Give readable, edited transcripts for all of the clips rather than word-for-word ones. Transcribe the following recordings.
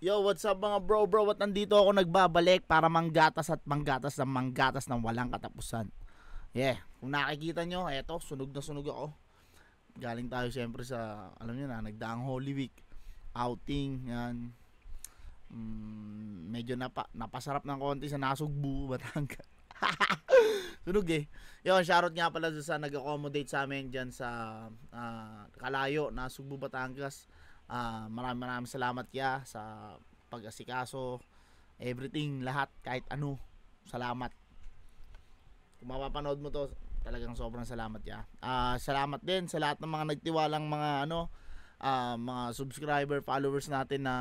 Yo, what's up mga bro? At nandito ako nagbabalik para manggatas at manggatas ng walang katapusan. Yeah, kung nakikita nyo, eto, sunog na sunog ako. Galing tayo siyempre sa, alam nyo na, nagdaang Holy Week. Outing, yan. Medyo napasarap ng konti sa Nasugbu, Batangas. Sunog eh. Yun, shoutout nga pala sa nag-accommodate sa amin dyan sa Kalayo, Nasugbu, Batangas. Maraming salamat kaya sa pag-asikaso, everything, lahat, kahit ano. Salamat. Kung mapapanood mo to, talagang sobrang salamat ya. Salamat din sa lahat ng mga nagtiwalang mga mga subscriber, followers natin na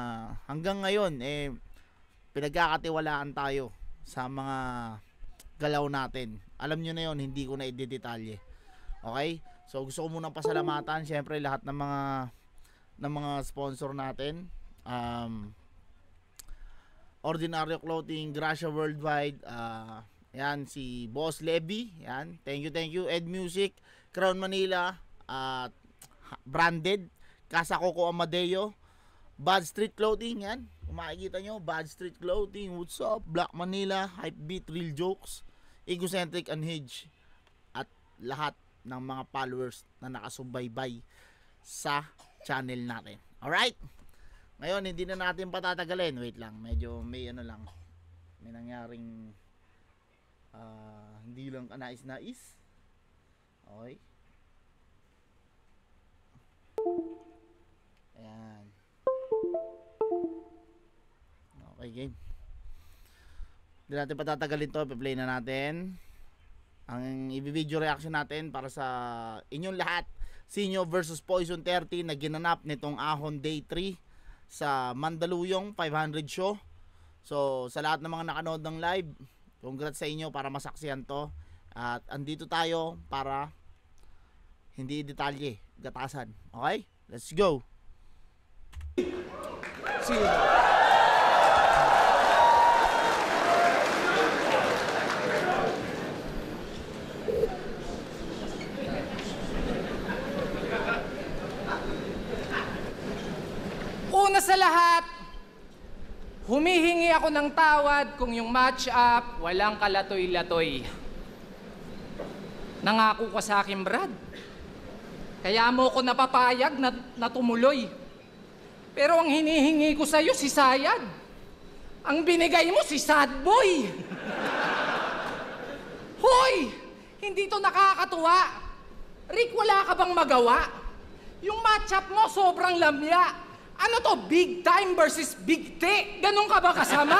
hanggang ngayon pinagkakatiwalaan tayo sa mga galaw natin. Alam nyo na yon, hindi ko na i-detalye. Okay? So gusto ko munang pasalamatan syempre lahat ng mga sponsor natin. Ordinaryo Clothing, Gracia Worldwide, yan si Boss Levy, yan. Thank you. Ed Music, Crown Manila, Branded, Casa Coco Amadeo, Bad Street Clothing, yan. Kung makikita nyo, Bad Street Clothing, what's up? Black Manila, Hype Beat, Real Jokes, Egocentric, Unhinged, at lahat ng mga followers na nakasubaybay sa channel natin. Alright? Ngayon, hindi na natin patatagalin. Wait lang, medyo may may nangyaring hindi lang kanais-nais. Okay? Ayan. Okay, game. Hindi natin patatagalin to. Play na natin ang i-video reaction natin para sa inyong lahat. Sinyo versus Poison 30 na ginanap nitong Ahon Day 3 sa Mandaluyong 500 show. So sa lahat ng mga nakanood ng live, congrats sa inyo para masaksihan to. At andito tayo para hindi detalye, gatasan. Okay? Let's go. See you. Una sa lahat, humihingi ako ng tawad kung yung match-up walang kalatoy-latoy. Nangako ka sa akin, Brad. Kaya mo ko napapayag na tumuloy. Pero ang hinihingi ko sa'yo si Sayad. Ang binigay mo si Sad Boy. Hoy! Hindi to nakakatuwa. Rick, wala ka bang magawa? Yung match-up mo sobrang lamya. Ano to? Big time versus big T? Ganon ka ba kasama?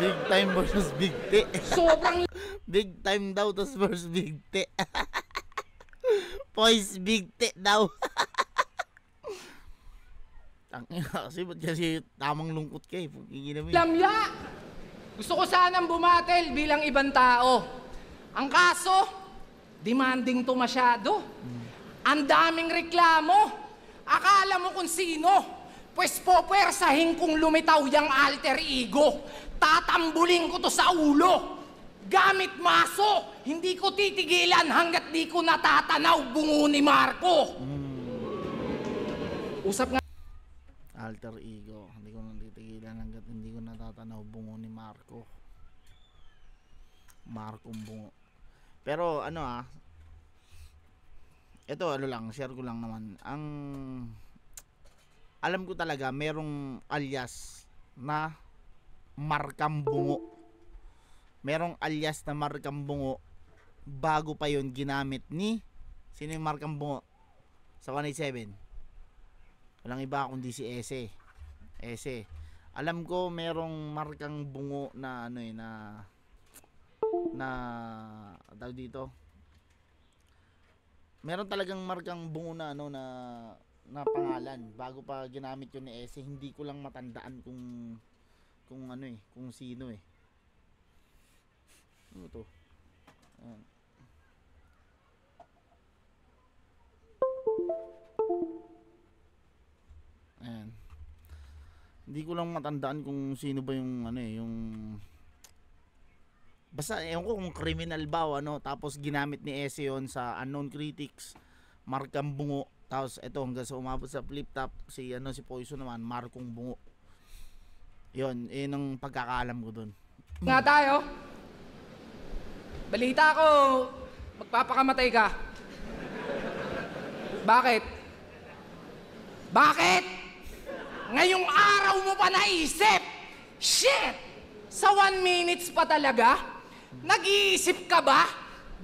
Big time versus big T. Sobrang... Big time daw tas versus big T. Poise big T daw. Tangina kasi ba't kasi tamang lungkot ka eh. Lamya! Gusto ko sanang bumatel bilang ibang tao. Ang kaso, demanding to masyado. Ang daming reklamo. Akala mo kung sino? Pues popwersahin kung lumitaw yung alter ego. Tatambulin ko to sa ulo. Gamit maso, hindi ko titigilan hanggat di ko natatanaw bungo ni Marco. Usap nga. Alter ego, hindi ko natitigilan hanggat hindi ko natatanaw bungo ni Marco. Marco bungo. Pero ito lang, share ko lang naman. Alam ko talaga merong alias na Markang Bungo. Merong alias na Markang Bungo bago pa yon ginamit ni sino yung Markang Bungo sa 187. Walang iba kundi si Ese. Alam ko merong Markang Bungo na tawag dito. Meron talagang Markang Bungo na na pangalan bago pa ginamit yun ni Ese. Hindi ko lang matandaan kung sino eh. Ano to? Ayan. Hindi ko lang matandaan kung sino ba yung yung basta ewan ko kung criminal ba o tapos ginamit ni Ese yun sa Unknown Critics, Markang Bungo. Tapos ito hanggang sa umabot sa flip top si si Poison naman, Markong Bungo. Yun ang pagkakaalam ko doon. Nga tayo. Balita ko, magpapakamatay ka. Bakit? Bakit? Ngayong araw mo pa naisip? Shit! Sa 1 minutes pa talaga? Nag-iisip ka ba?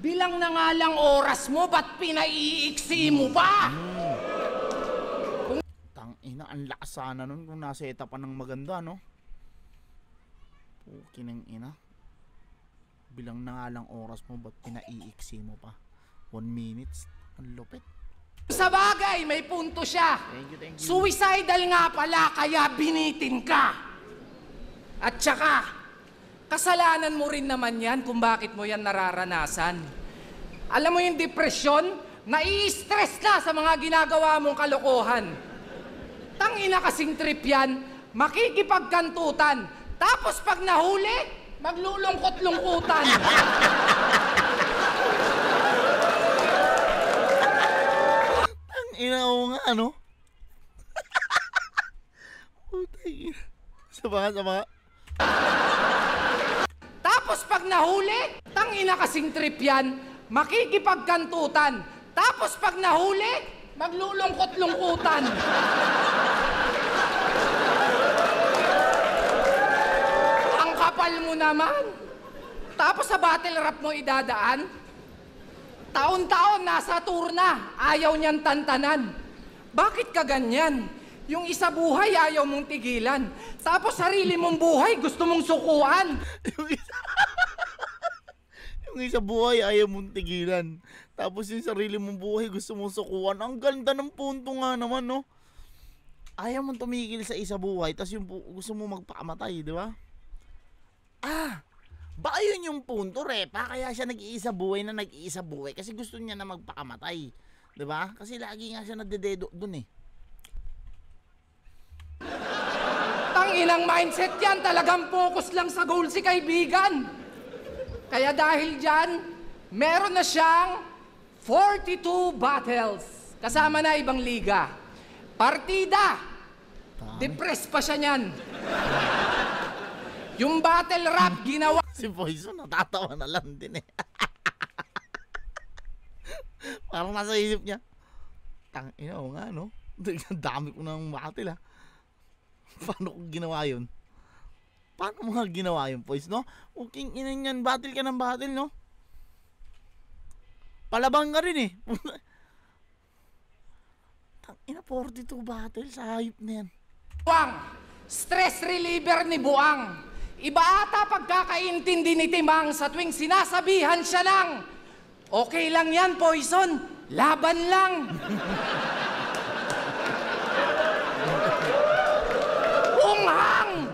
Bilang na nga lang oras mo, ba't pinaiiksi mo pa? Tangina, ang lakas sana nun kung nasa etapan ng maganda, no? Pukinang ina. Bilang na nga lang oras mo, ba't pinaiiksi mo pa? 1 minutes? Ang lupit. Sa bagay, may punto siya. Thank you. Suicidal nga pala, kaya binitin ka. At saka, kasalanan mo rin naman yan kung bakit mo yan nararanasan. Alam mo yung depresyon, nai-stress ka sa mga ginagawa mong kalokohan. Tangina kasing trip yan, makikipagkantutan. Tapos pag nahuli, maglulungkot-lungkutan. Inaw nga, ano? Putay. Sama. Tapos pag nahuli, tangina kasing trip yan, makikipagkantutan. Tapos pag nahuli, maglulungkot-lungkutan. Ang kapal mo naman. Tapos sa battle rap mo idadaan, taon-taon nasa tour na, ayaw niyan tantanan. Bakit ka ganyan? Yung isa buhay ayaw mong tigilan. Tapos sarili mong buhay gusto mong sukuan. yung isa buhay ayaw mong tigilan. Tapos yung sarili mong buhay gusto mong sukuan. Ang ganda ng punto nga naman, no? Ayaw mong tumigil sa isa buhay, tapos yung gusto mong magpakamatay, di ba? Baka yun yung punto, Repa. Kaya siya nag-iisa buhay na nag-iisa buhay. Kasi gusto niya na magpakamatay. Diba? Kasi lagi nga siya nadededo dun eh. Tanginang mindset yan. Talagang focus lang sa goal si kaibigan. Kaya dahil dyan, meron na siyang 42 battles. Kasama na ibang liga. Partida. Depressed pa siya niyan. Yung battle rap ginawa. Si Poison natatawa na lang din eh. Parang nasa isip niya, tangina o nga, no? Dami ko ng battle, ha? Paano ko ginawa yun? Paano mo nga ginawa yun, Poison, no? Okay, inan yan, battle ka ng battle, no? Palabang ka rin eh. Tangina, 42 battle sa hayop na yan. Buang, stress reliever ni Buang. Iba ata pagkakaintindi ni Timang sa tuwing sinasabihan siya ng, okay lang yan, Poison, laban lang. Unghang!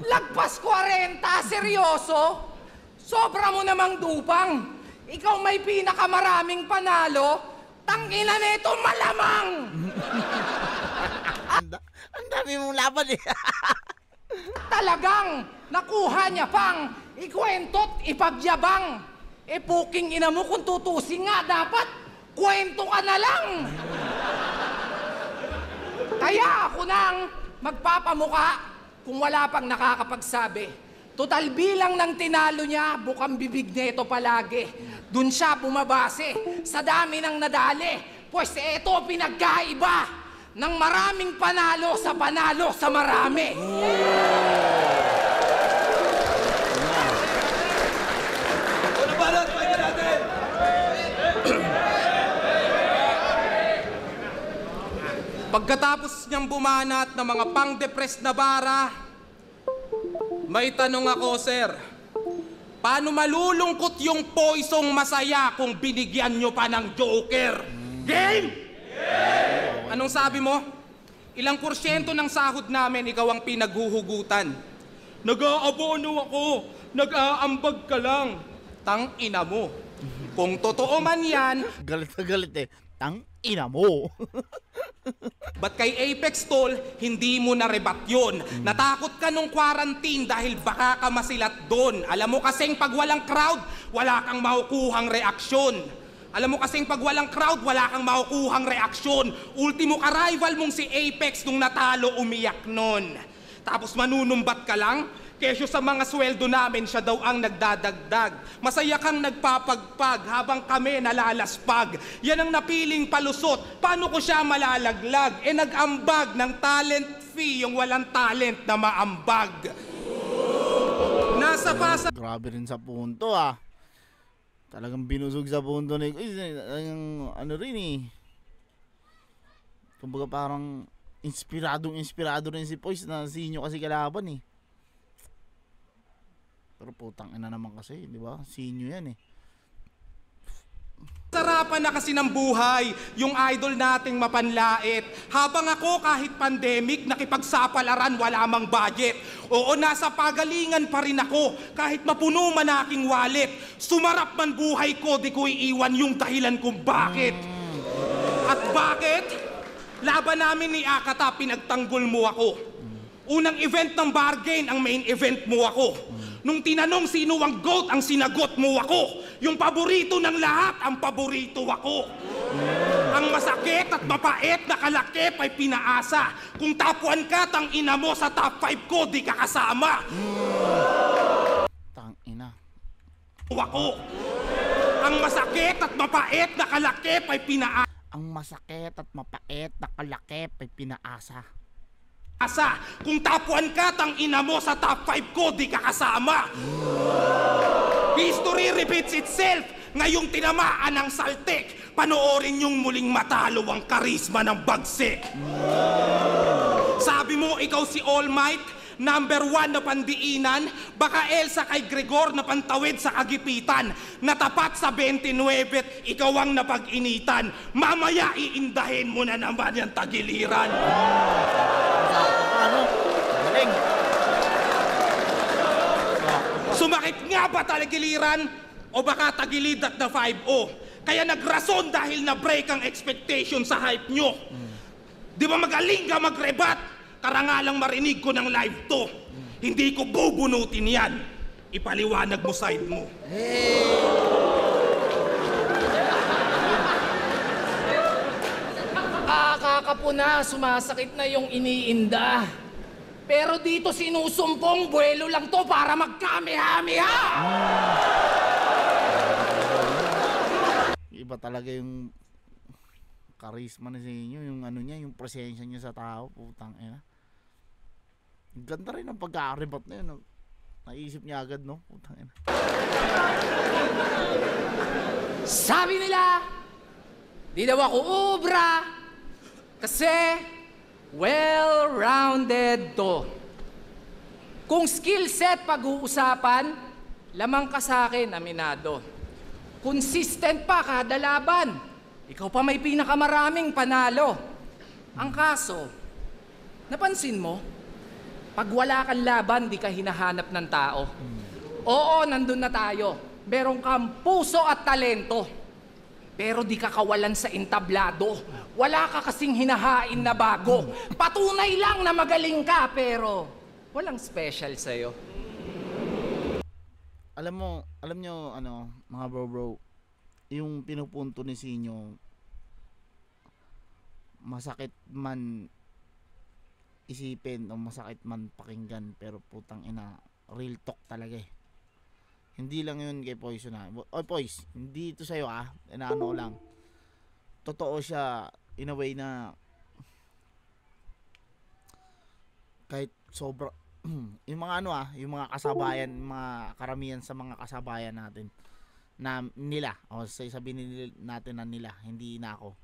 Lagpas 40, seryoso? Sobra mo namang dupang. Ikaw may pinakamaraming panalo, tangina nito malamang! Ang dami mong laban eh. Talagang nakuha niya pang ikwento't ipagyabang. Puking ina mo kung tutusin nga, dapat kwento ka na lang. Kaya ako nang magpapamuka kung wala pang nakakapagsabi. Total bilang ng tinalo niya, bukang bibig nito palagi. Dun siya bumabase sa dami ng nadali. Pues ito pinagkaiba ng maraming panalo sa marami. Ano balot? Pwede natin! Pagkatapos niyang bumanat ng mga pang-depressed na bara, may tanong ako, sir. Paano malulungkot yung Poisong masaya kung binigyan nyo pa ng Joker? Game! Anong sabi mo? Ilang porsyento ng sahod namin ikaw ang pinaghuhugutan? Nag-aabono ako. Nag-aambag ka lang. Tang ina mo. Kung totoo man yan, Galit na galit eh. Tang ina mo. ba't kay Apex Tol, hindi mo narebat yun? Natakot ka nung quarantine dahil baka ka masilat doon. Alam mo kasing pag walang crowd, wala kang makukuhang reaksyon. Alam mo kasing pag walang crowd, wala kang makukuhang reaksyon. Ultimo ka-rival mong si Apex nung natalo, umiyak nun. Tapos manunumbat ka lang, kesyo sa mga sweldo namin, siya daw ang nagdadagdag. Masaya kang nagpapagpag habang kami nalalaspag. Yan ang napiling palusot. Paano ko siya malalaglag? Nag-ambag ng talent fee yung walang talent na maambag. Nasa pasa... Grabe rin sa punto ah. Talagang binusog sa punto ni ano rin eh. Kumbaga parang inspirado rin si Poise na sinyo kasi kalaban eh. Pero putang ina naman kasi, di ba? Sinyo yan eh. Sarapan na kasi ng buhay, yung idol nating mapanlait. Habang ako kahit pandemic, nakipagsapalaran, wala mang budget. Oo, nasa pagalingan pa rin ako, kahit mapuno man aking wallet. Sumarap man buhay ko, di ko iiwan yung dahilan kung bakit. At bakit? Laban namin ni Akata, pinagtanggol mo ako. Unang event ng bargain, ang main event mo ako. Nung tinanong sino ang GOAT, ang sinagot mo ako. Yung paborito ng lahat, ang paborito ako. Ang masakit at mapait na kalakip ay pinaasa. Kung top 1 ka, tang ina mo sa top 5 ko, di ka kasama. Tang ina. Ako. Ang masakit at mapait na kalakip ay pinaasa. Ang masakit at mapait na kalakip ay pinaasa. Kung top 1 ka, tang ina mo sa top 5 ko, di ka kasama. History repeats itself. Ngayong tinamaan ng saltik, panoorin yung muling matalo ang karisma ng bagsik. Sabi mo, ikaw si All Might, number 1 na pandiinan, baka Elsa kay Gregor na pantawid sa kagipitan, natapat sa 29, ikaw ang napag-initan. Mamaya iindahin mo na naman yung tagiliran. Ano? Galing. Sumakit nga ba tagiliran o baka tagilid at na 5-0? Kaya nagrason dahil na-break ang expectation sa hype nyo. Di ba magaling ka mag-rebat? Karangalang marinig ko ng live to. Hindi ko bubunutin yan. Ipaliwanag mo side mo. Kakapuna, sumasakit na yung iniinda. Pero dito sinusumpong, buwelo lang to para magkameha-meha! Iba talaga yung karisma na sa inyo, yung ano niya, yung presensya niya sa tao, putang ina. Ganda rin ang pagkakarebat na yun. No? Naisip niya agad, no? Putang ina. Sabi nila, di daw ako ubra, kasi well-rounded to. Kung skill set pag-uusapan, lamang ka sa akin, aminado. Consistent pa kada laban. Ikaw pa may pinakamaraming panalo. Ang kaso, napansin mo, pag wala kang laban, di ka hinahanap ng tao. Oo, nandun na tayo. Meron kang puso at talento. Pero di ka kawalan sa entablado. Wala ka kasing hinahain na bago. Patunay lang na magaling ka, pero walang special sa'yo. Alam nyo, ano, mga bro, yung pinupunto ni Sinyo, masakit man isipin o masakit man pakinggan, pero putang ina, real talk talaga eh. Hindi lang yun kay Poise na. Oy Poise, hindi ito sa'yo inaano lang. Totoo siya in a way na kahit sobra yung mga yung mga kasabayan, mga karamihan sa mga kasabayan natin na nila, o sabihin natin na nila, hindi na ako.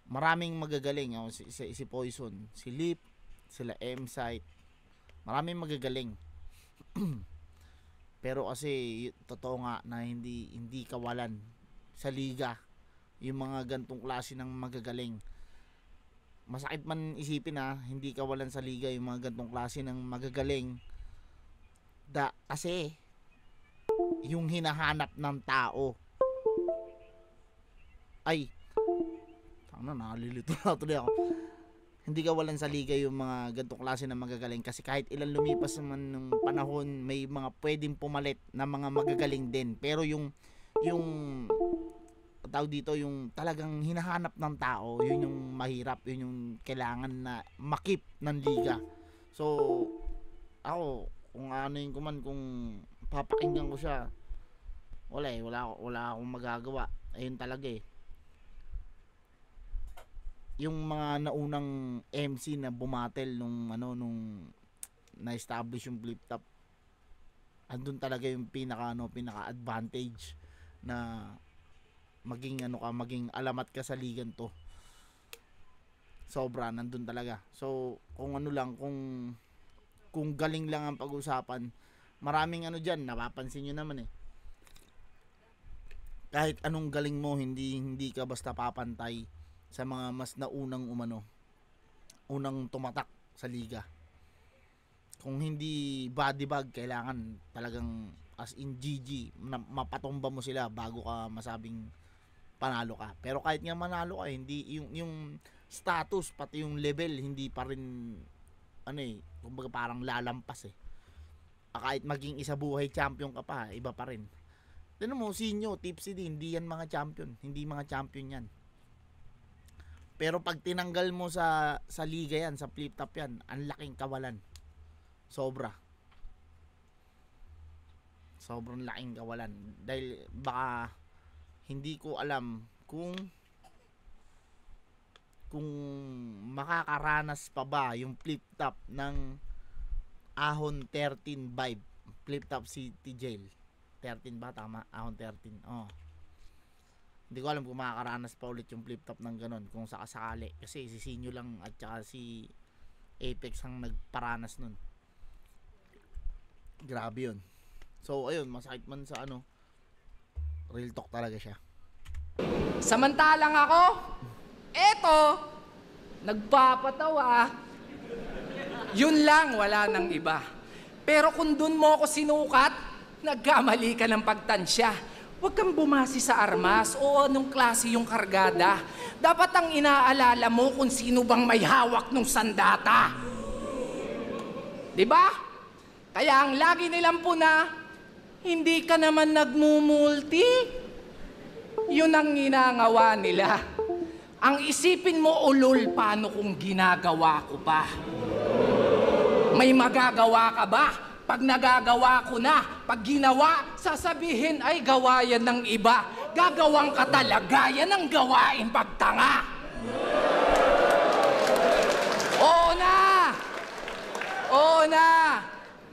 Maraming magagaling, si Poison, si Lip, sila M-Site, maraming magagaling. Pero kasi totoo nga na hindi kawalan sa liga yung mga gantong klase ng magagaling. Masakit man isipin hindi kawalan sa liga yung mga gantong klase ng magagaling. Kasi yung hinahanap ng tao ay nalilito na tuloy ako. Hindi kawalan sa liga yung mga gantong klase ng magagaling, kasi kahit ilan lumipas naman ng panahon, may mga pwedeng pumalit na mga magagaling din, pero yung tawag dito, yung talagang hinahanap ng tao, yun yung mahirap, yun yung kailangan na makip ng liga. So ako, kung ano yung kuman, kung papakinggan ko siya, wala akong magagawa. Ayun talaga eh. Yung mga naunang MC na bumatel nung na-establish yung flip top, andun talaga yung pinaka advantage na maging alamat ka sa ligan to. Sobra nandun talaga. So kung galing lang ang pag-usapan, maraming diyan, napapansin niyo naman eh. Kahit anong galing mo, hindi ka basta papantay sa mga mas naunang unang tumatak sa liga. Kung hindi body bag, kailangan talagang as in GG, mapatumba mo sila bago ka masabing panalo ka. Pero kahit nga manalo ka, hindi yung status pati yung level hindi pa rin kumbaga parang lalampas eh. Kahit maging isa buhay champion ka pa, iba pa rin. Tignan mo, Sinyo, Tipsy din, hindi yan mga champion, hindi mga champion yan. Pero pag tinanggal mo sa liga yan, sa flip top yan, ang laking kawalan. Sobrang laking kawalan. Dahil baka hindi ko alam kung makakaranas pa ba yung flip top ng Ahon 13 vibe, flip top City Jail. 13 ba? Tama? Ahon 13. Hindi ko alam kung makakaranas pa ulit yung flip top ng ganon, kung sakasakali. Kasi si Sinyo lang at saka si Apex ang nagparanas nun. Grabe yun. So ayun, masakit man sa real talk talaga siya. Samantalang ako, eto, nagpapatawa. Yun lang, wala nang iba. Pero kung dun mo ako sinukat, nagkamali ka ng pagtansya. Huwag kang bumasi sa armas o anong klase yung kargada. Dapat ang inaalala mo kung sino bang may hawak ng sandata. Diba? Kaya ang lagi nilang puna, hindi ka naman nagmumulti. Yun ang ginagawa nila. Ang isipin mo, ulol, paano kung ginagawa ko pa? May magagawa ka ba? Pag nagagawa ko na, pag ginawa, sasabihin ay gawa yan ng iba. Gagawang ka talaga, yan ang gawain pagtanga. Oo na!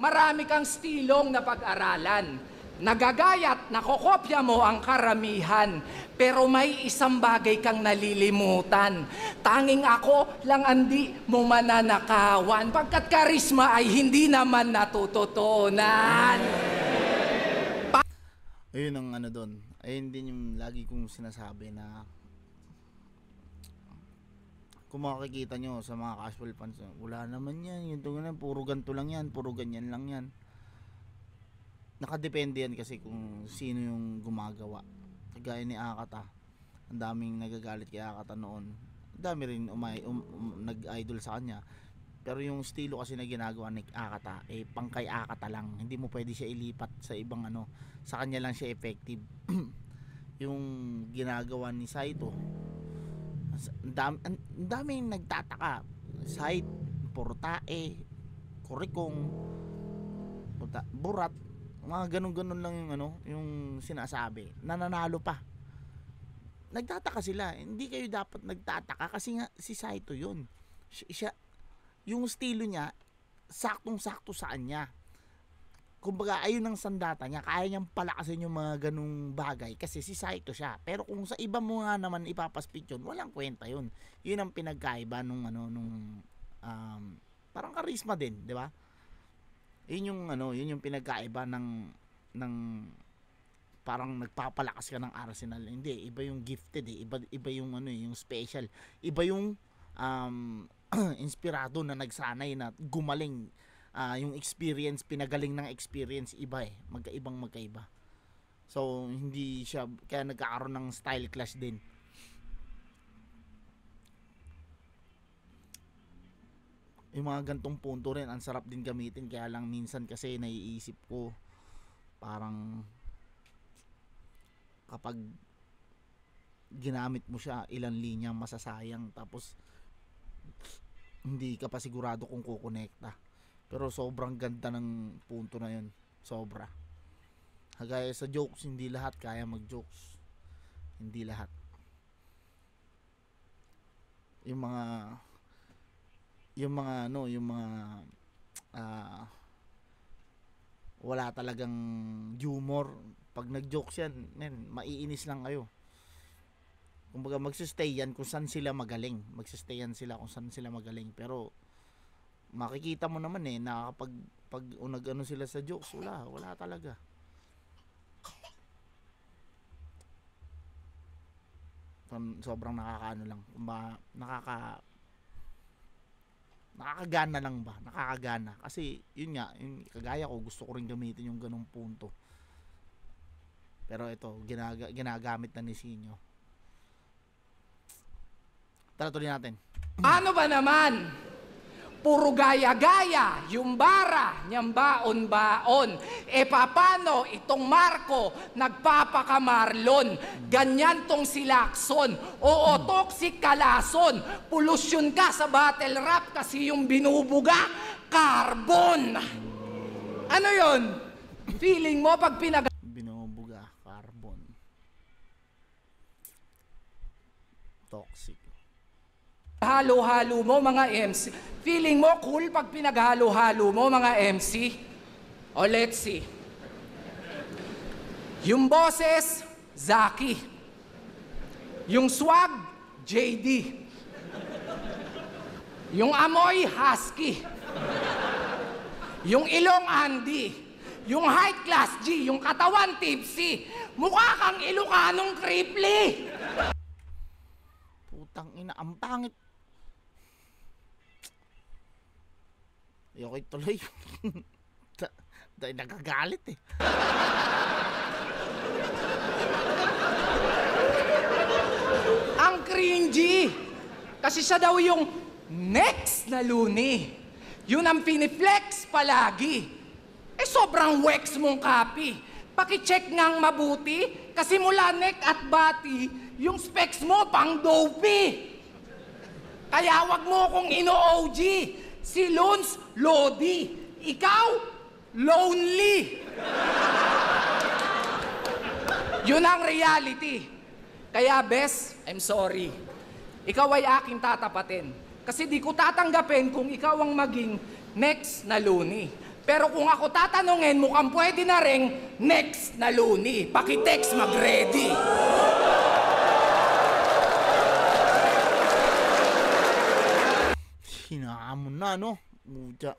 Marami kang stilong na pag-aralan. Nagagayat, nakokopya mo ang karamihan. Pero may isang bagay kang nalilimutan. Tanging ako lang hindi mo mananakawan. Pagkat karisma ay hindi naman natututunan. Ayun ang doon. Ayun din yung lagi kong sinasabi na kung makikita nyo sa mga casual fans, wala naman yan, puro ganito lang yan, puro ganyan lang yan. Nakadepende yan kasi kung sino yung gumagawa. Kagaya ni Akata, ang daming nagagalit kay Akata noon. Ang dami rin nag-idol sa kanya. Pero yung estilo kasi na ginagawa ni Akata, pang kay Akata lang. Hindi mo pwede siya ilipat sa ibang sa kanya lang siya effective. Yung ginagawa ni Saito, ang daming nagtataka. Sait, Portae, Kurikong, Burat, mga ganun-ganun lang yung sinasabi. Nananalo pa. Nagtataka sila. Hindi kayo dapat nagtataka kasi nga si Saito yun. Siya, yung estilo niya, saktong-sakto sa kanya. Kumbaga, ayun ang sandata niya. Kaya niyang palakasin yung mga ganung bagay kasi si Saito siya. Pero kung sa iba mo nga naman ipapaspit yun, walang kwenta yun. Yun ang pinagkaiba nung parang karisma din, di ba? Yun yung pinagkaiba ng parang nagpapalakas ka ng Arsenal. Hindi, iba yung gifted eh. Iba yung yung special. Iba yung inspirado na nagsanay na gumaling. Yung experience, pinagaling ng experience, iba eh. Magkaiba. So, hindi siya, kaya nagkakaroon ng style clash din. Yung mga gantong punto rin, ang sarap din gamitin. Kaya lang minsan kasi naiisip ko, parang kapag ginamit mo siya, ilang linyang masasayang, tapos hindi ka pa sigurado kung kukonekta. Pero sobrang ganda ng punto na yun, sobra. Kagaya sa jokes, hindi lahat kaya mag-jokes, hindi lahat. Yung mga wala talagang humor, pag nag-jokes yan, maiinis lang kayo. Kumbaga magsistay yan kung saan sila magaling. Magsistay yan sila kung saan sila magaling. Pero makikita mo naman na kapag nag-ano sila sa jokes, wala talaga. Sobrang nakakaano lang. Kumbaga nakakagana lang ba? Nakakagana. Kasi yun nga, kagaya ko, gusto ko rin gamitin yung ganung punto. Pero ito, ginagamit na ni Sinyo. Tara, tuloy natin. Ano ba naman? Puro gaya-gaya, yung bara, niyang baon-baon. E papano itong Marco nagpapakamarlon? Ganyan tong si Lacson. Oo, toxic kalason. Pollution ka sa battle rap kasi yung binubuga, carbon. Ano yon? Feeling mo pag Binubuga, carbon. Toxic. halo-halo mo mga MC. Feeling mo cool pag pinaghalo-halo mo mga MC? O let's see. Yung boses, Zaki. Yung swag, JD. Yung amoy, Husky. Yung ilong, Andy. Yung height class, G. Yung katawan, Tipsy. Mukha kang Ilocanong Cripply. Putang ina, ang pangit. Ayoko ituloy. Dahil nagagalit eh. Ang cringy. Kasi siya daw yung next na Looney. Yun ang piniflex palagi. Eh sobrang wex mong copy. Pakicheck ngang mabuti kasi mula neck at body, yung specs mo pang dopey. Kaya wag mo kong ino-OG. Si Loons, Lodi. Ikaw, lonely. Yun ang reality. Kaya, Bes, I'm sorry. Ikaw ay aking tatapatin. Kasi di ko tatanggapin kung ikaw ang maging next na Looney. Pero kung ako tatanungin, mukhang pwede na ring next na Looney. Pakitext, mag-ready. Hinahamon na, no? Muja.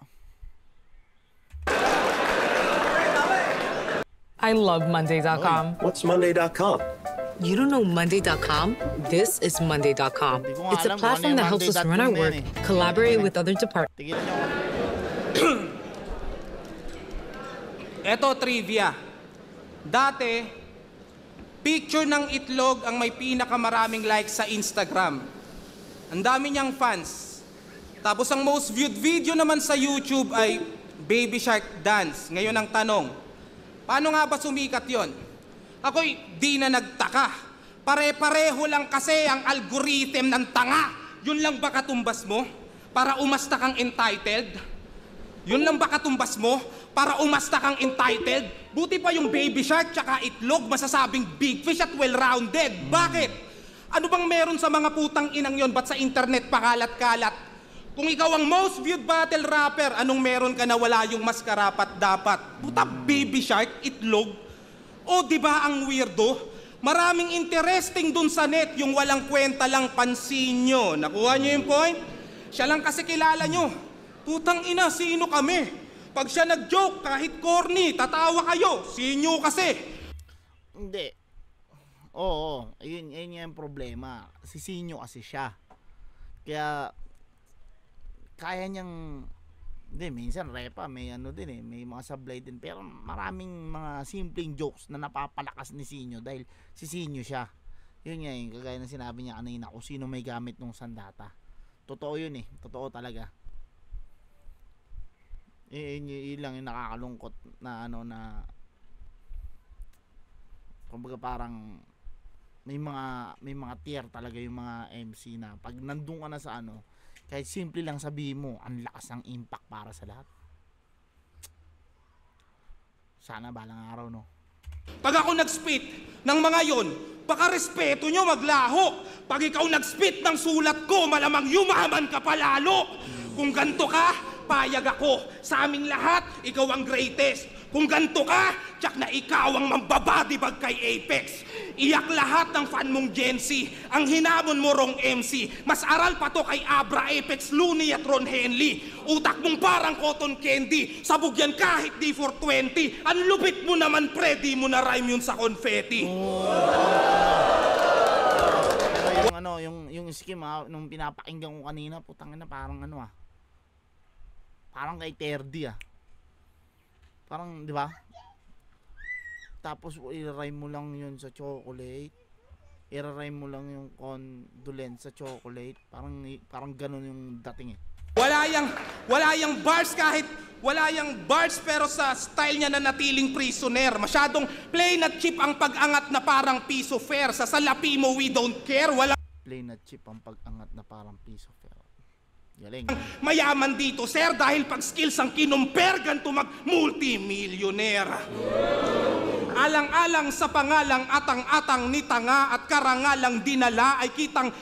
I love Monday.com. What's Monday.com? You don't know Monday.com? This is Monday.com. Hindi ko nga It's a alam kung platform ano that yung helps us run our Monday.com work, na yan eh. collaborate with other departments. Tigilan nyo ako. Eto trivia. Dati, picture ng itlog ang may pinakamaraming likes sa Instagram. Ang dami niyang fans. Tapos ang most viewed video naman sa YouTube ay Baby Shark Dance. Ngayon ang tanong, paano nga ba sumikat yon? Ako'y di na nagtaka. Pare-pareho lang kasi ang algorithm ng tanga. Yun lang ba katumbas mo? Para umasta kang entitled? Yun lang ba katumbas mo? Para umasta kang entitled? Buti pa yung Baby Shark tsaka itlog masasabing big fish at well-rounded. Bakit? Ano bang meron sa mga putang inang yon? Ba't sa internet pakalat-kalat? Kung ikaw ang most viewed battle rapper, anong meron ka na wala yung mas karapat dapat? Puta, Baby Shark, itlog? O di ba ang weirdo? Maraming interesting dun sa net, yung walang kwenta lang pansin nyo. Nakuha nyo yung point? Siya lang kasi kilala nyo. Putang ina, sino kami? Pag siya nag-joke, kahit corny, tatawa kayo. Sinyo kasi. Hindi. Oo, ayun yung problema. Si Sinyo kasi siya. Kaya niyang, hindi, minsan repa, may ano din may mga sablay din, pero maraming mga simpleng jokes na napapalakas ni Sinyo dahil si Sinyo siya. Yun nga yung kagaya ng sinabi niya kanina, kung sino may gamit ng sandata. Totoo yun totoo talaga. Yun lang yung nakakalungkot na kumbaga parang may mga tier talaga yung mga MC na pag nandun ka na sa ano, kahit simple lang sabihin mo, ang lakas ng impact para sa lahat. Sana balang araw, no? Pag ako nag-spit ng mga yon, baka respeto nyo maglaho. Pag ikaw nag-spit ng sulat ko, malamang yumaman ka palalo. Kung ganto ka, payag ako. Sa aming lahat, ikaw ang greatest. Kung ganto ka, tsak na ikaw ang mambabadibag kay Apex. Iyak lahat ng fan mong Gen Z. Ang hinamon mo rong MC. Mas aral pa to kay Abra, Apex, Looney at Ron Henley. Utak mong parang cotton candy. Sabog yan kahit di 420. Ang lupit mo naman, pre, di mo na rhyme yun sa confetti. Pero yung ano, yung scheme nung pinapakinggan ko kanina, putang ina, parang ano parang kay Terdy Parang, di ba? Tapos i-rhyme mo lang yun sa chocolate. I-rhyme mo lang yung condolence sa chocolate. Parang ganun yung dating Wala yang bars kahit wala yang bars pero sa style niya na natiling prisoner. Masyadong plain at cheap ang pag-angat na parang piso fair. Sa salapi mo we don't care. Wala plain at cheap ang pag-angat na parang piece of fair. Galing. Mayaman dito, sir, dahil pag skills ang kinumpir, ganito mag-multimillionaire. Alang-alang sa pangalang atang-atang ni tanga at karangalang dinala ay kitang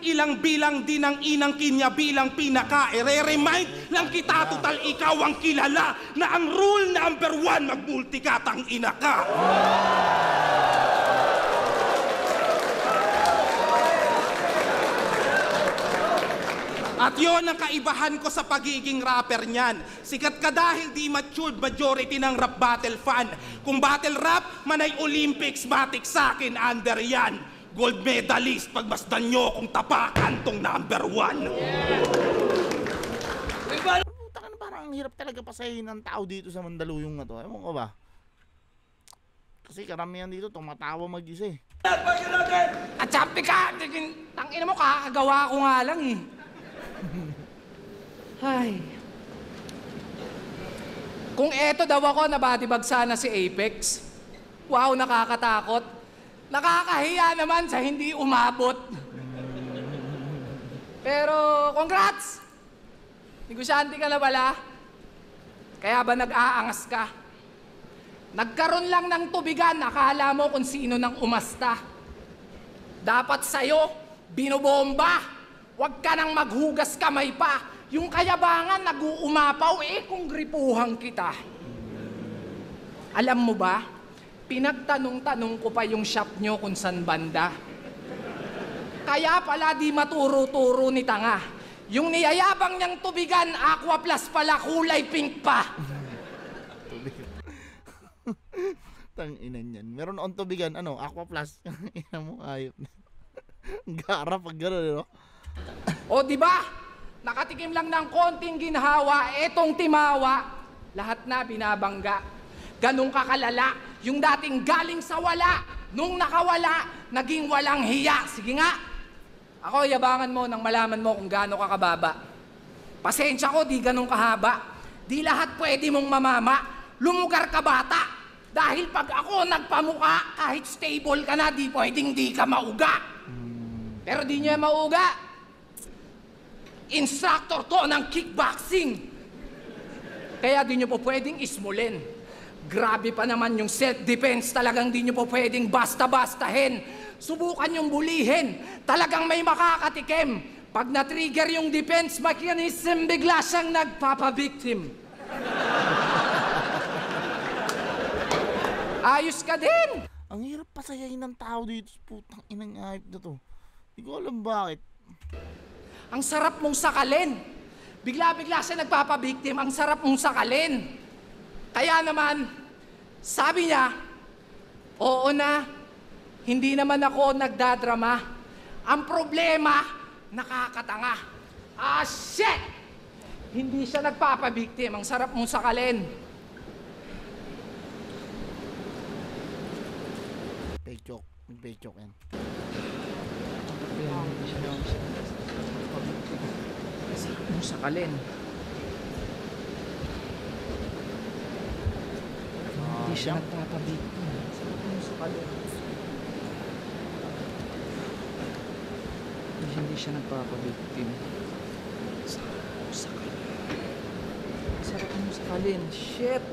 ilang bilang din ang inang kinya bilang pinaka. Re-remind lang kita, total ikaw ang kilala na ang rule number 1, mag-multikatang ina ka. At yon ang kaibahan ko sa pagiging rapper niyan. Sikat ka dahil di matured majority ng rap battle fan. Kung battle rap, manay Olympics, matik sa'kin, under yan. Gold medalist, pagmasdan nyo kung tapakan tong number 1. Parang ang hirap talaga pasahin ng tao dito sa Mandaluyong na to. Ewan ko ba? Kasi karamihan dito tumatawa mag-isa eh. At sabi ka, tangina mo, kakagawa ko nga lang eh. Ay. Kung eto daw ako, nabadibag sana si Apex. Wow, nakakatakot. Nakakahiya naman sa hindi umabot. Pero, congrats! Negosyante ka na pala. Kaya ba nag-aangas ka? Nagkaroon lang ng tubigan, akala mo kung sino nang umasta. Dapat sa'yo, binobomba. Huwag ka nang maghugas kamay pa. Yung kayabangan nag-uumapaw kung gripuhan kita. Alam mo ba, pinagtanong-tanong ko pa yung shop nyo kung san banda. Kaya pala di maturo-turo ni tanga. Yung niyayabang niyang tubigan, Aqua Plus pala, kulay pink pa. Tanginan yan. Meron on tubigan, Aqua Plus. Ina mo, ayop na. Gara pag gano'n, no? O di ba? Nakatikim lang ng konting ginhawa, etong timawa, lahat na binabangga. Ganong kakalala, yung dating galing sa wala, nung nakawala, naging walang hiya. Sige nga, ako yabangan mo nang malaman mo kung gaano ka kababa. Pasensya ko, di ganong kahaba. Di lahat pwede mong mamama, lumugar ka bata. Dahil pag ako nagpamuka, kahit stable ka na, di pwedeng di ka mauga. Pero di niya mauga. Instructor to ng kickboxing. Kaya di nyo po pwedeng ismulin. Grabe pa naman yung self-defense. Talagang di nyo po pwedeng basta-bastahin. Subukan yung bulihin. Talagang may makakatikim. Pag na-trigger yung defense mechanism, bigla siyang nagpapabiktim. Ayos ka din. Ang hirap pasayahin ng tao dito. Putang inang ayop na to. Hindi ko alam bakit. Ang sarap mong sakalin. Bigla-bigla siya nagpapabiktim. Ang sarap mong sakalin. Kaya naman, sabi niya, oo na, hindi naman ako nagdadrama. Ang problema, nakakatanga. Ah, shit! Hindi siya nagpapabiktim. Ang sarap mong sakalin. Fake joke. Fake joke yan. Sarap mong sakalin. Hindi siya nagpapabiktim. Sarap mong sakalin. Hindi siya nagpapabiktim. Sarap mo sakalin. Shit!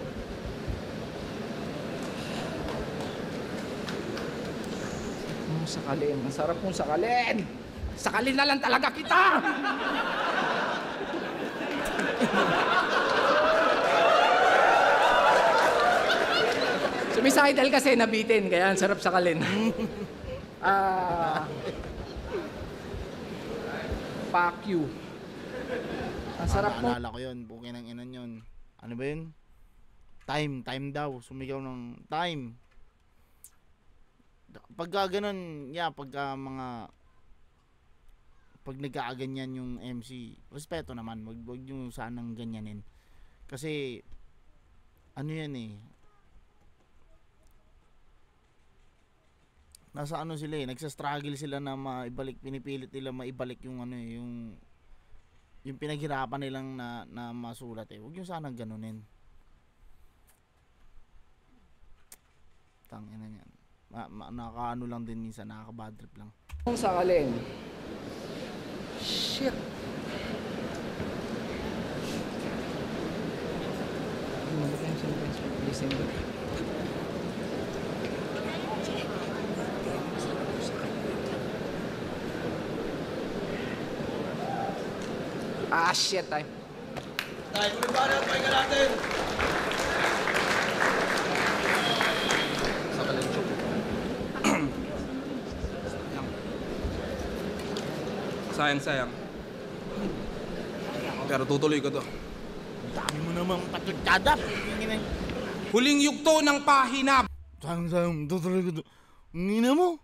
Sakalin. Ang sarap mong sakalin! Sakalin na lang talaga kita! Sumisidal kasi nabitin, kaya ang sarap sakalin. Fuck you. Ang sarap mo. Naalala ko yun, pukin ng inan yun. Ano ba yun? Time daw. Sumigaw ng time. Pagka ganun, pagka pag nagkaaganyan yung MC, respeto naman, wag yung sanang ganyanin. Kasi, ano yan nasa ano sila nagsa-struggle sila na maibalik, pinipilit nila maibalik yung yung pinaghirapan nilang na masulat Wag yung sanang ganunin. Tangina niyan. Nakakaano lang din minsan, nakaka-bad trip lang. Ang sakalin. Shit. Shit time. Tay, kung banat, pahinga natin. Sayang. Pero tutuloy ko to. Dami mo namang patutsada. Huling yugto ng pahina. Sayang, tutuloy ko to. Ngina mo.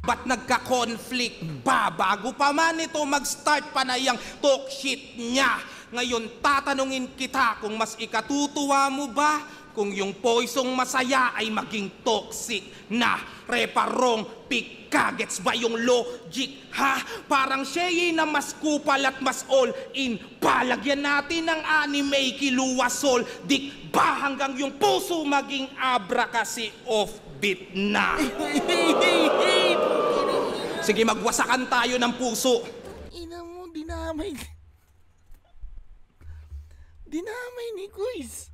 Ba't nagka-conflict ba? Bago pa man ito mag-start pa na yung talk shit niya. Ngayon tatanungin kita kung mas ikatutuwa mo ba kung yung poisong masaya ay maging toxic na reparong pika. Gets ba yung logic, ha? Parang siya na mas kupal at mas all in. Palagyan natin ng anime kiluwasol. Dik ba hanggang yung puso maging abra kasi offbeat na? Sige, magwasakan tayo ng puso. Ina mo, dinamay ni Kuis.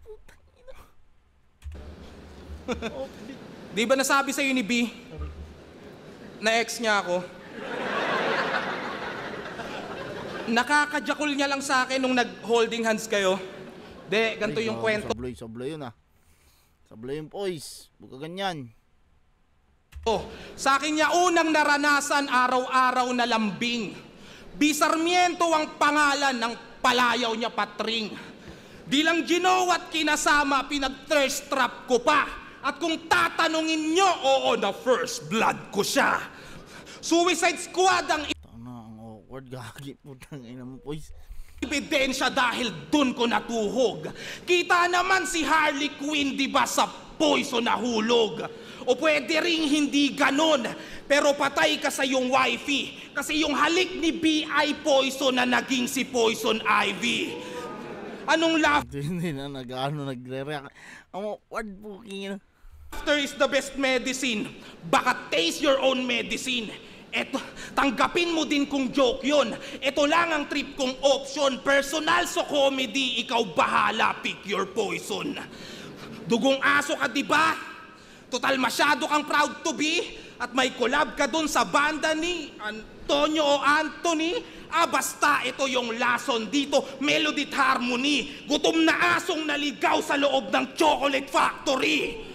Putang ina. Di ba nasabi sa'yo ni B na ex niya ako? Nakakajakol niya lang sa akin nung nag-holding hands kayo. De, ganito yung kwento. Sablay yun Sablay yung Poise. Huwag ka ganyan. Sa akin niya unang naranasan araw-araw na lambing. Bisarmiento ang pangalan ng palayaw niya patring. Di lang ginawa at kinasama, pinag-thirst trap ko pa. At kung tatanungin nyo, oo, na first blood ko siya. Suicide Squad ang Ang awkward, gagi. Putang ina mo, Poise. ebidensya dahil dun ko natuhog. Kita naman si Harley Quinn, di ba, sa Poison na hulog. O pwede ring hindi ganon, pero patay ka sa yung wifey. Kasi yung halik ni B.I. Poison na naging si Poison Ivy. Anong Hindi na nagre-react. Ang awkward po, king. laughter is the best medicine? Baka taste your own medicine. Eto, tanggapin mo din kung joke yun. Ito lang ang trip kong option. Personal so comedy, ikaw bahala, pick your poison. Dugong aso ka, diba? Total masyado kang proud to be. At may collab ka dun sa banda ni Antonio o Anthony. Basta ito yung lason dito, melody at harmony. Gutom na asong naligaw sa loob ng chocolate factory.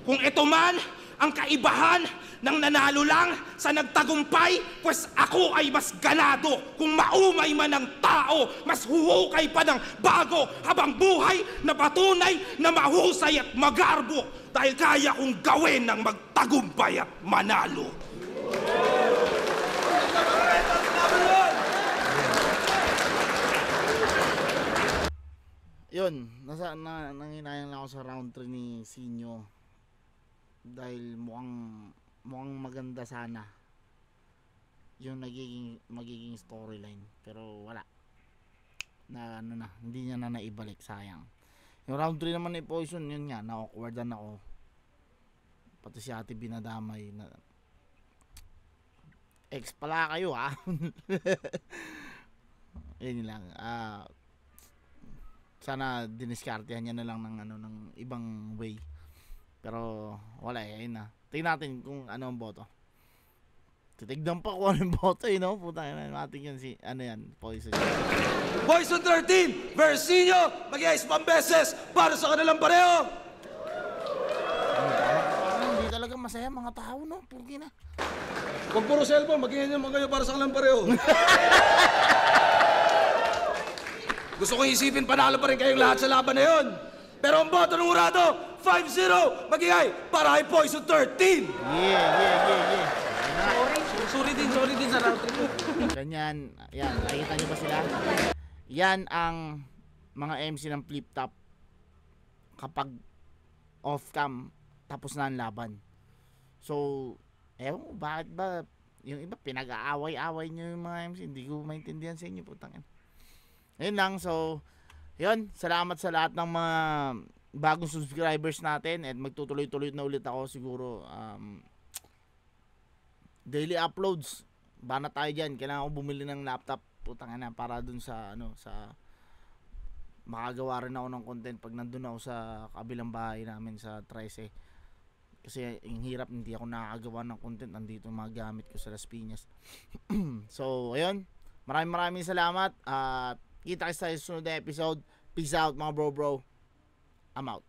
Kung ito man ang kaibahan ng nanalo lang sa nagtagumpay, pues ako ay mas ganado. Kung maumay man ang tao, mas huhukay pa ng bago habang buhay na patunay na mahusay at magarbo dahil kaya kong gawin ng magtagumpay at manalo. Yun, nanginayang lang ako sa round 3 ni Sinyo. Dahil mukhang maganda sana yung magiging storyline, pero wala na hindi niya na naibalik, sayang. Yung round 3 naman ni Poison, yun nga, na-awkwardan ako. pati si ate binadamay na ex pala kayo ha. Yun lang. Sana diniskartehan niya na lang ng ano ng ibang way. Pero wala ayun na. Tingnan natin kung ano ang boto. Titignan pa kung ano yung boto no? Putang ina natin yan si ano yan, Poison. Poison 13, Versinio, mag-ice pambeses para sa kanilang pareho. Hindi talaga masaya mga tao no, pugi na. Huwag puro cellphone, mag-iyan naman kayo para sa kanilang pareho. Gusto kong isipin, panalo pa rin kayong lahat sa laban na yun. Pero ang boto ng Urado, 5-0, mag-iay para kay Poison 13. Yeah. Sorry din sa round trip. Ganyan, yan, nakikita niyo ba sila? Yan ang mga MC ng flip top kapag off cam tapos na ang laban. So, ewan ko, bakit ba yung iba pinag-aaway-aaway niyo yung mga MC, hindi ko maintindihan sa inyo, putang ina. Ayun lang, so yun, salamat sa lahat ng mga bagong subscribers natin at magtutuloy-tuloy na ulit ako siguro daily uploads. Bana tayo dyan, kailangan ko bumili ng laptop, putang ina, para dun sa ano, sa makagawa rin ako ng content pag nandun ako sa kabilang bahay namin sa Trice. Kasi yung hirap, hindi ako nakakagawa ng content, nandito yung mga gamit ko sa Las Piñas. So ayun, maraming salamat at kita kayo sa susunod na episode. Peace out mga bro. I'm out.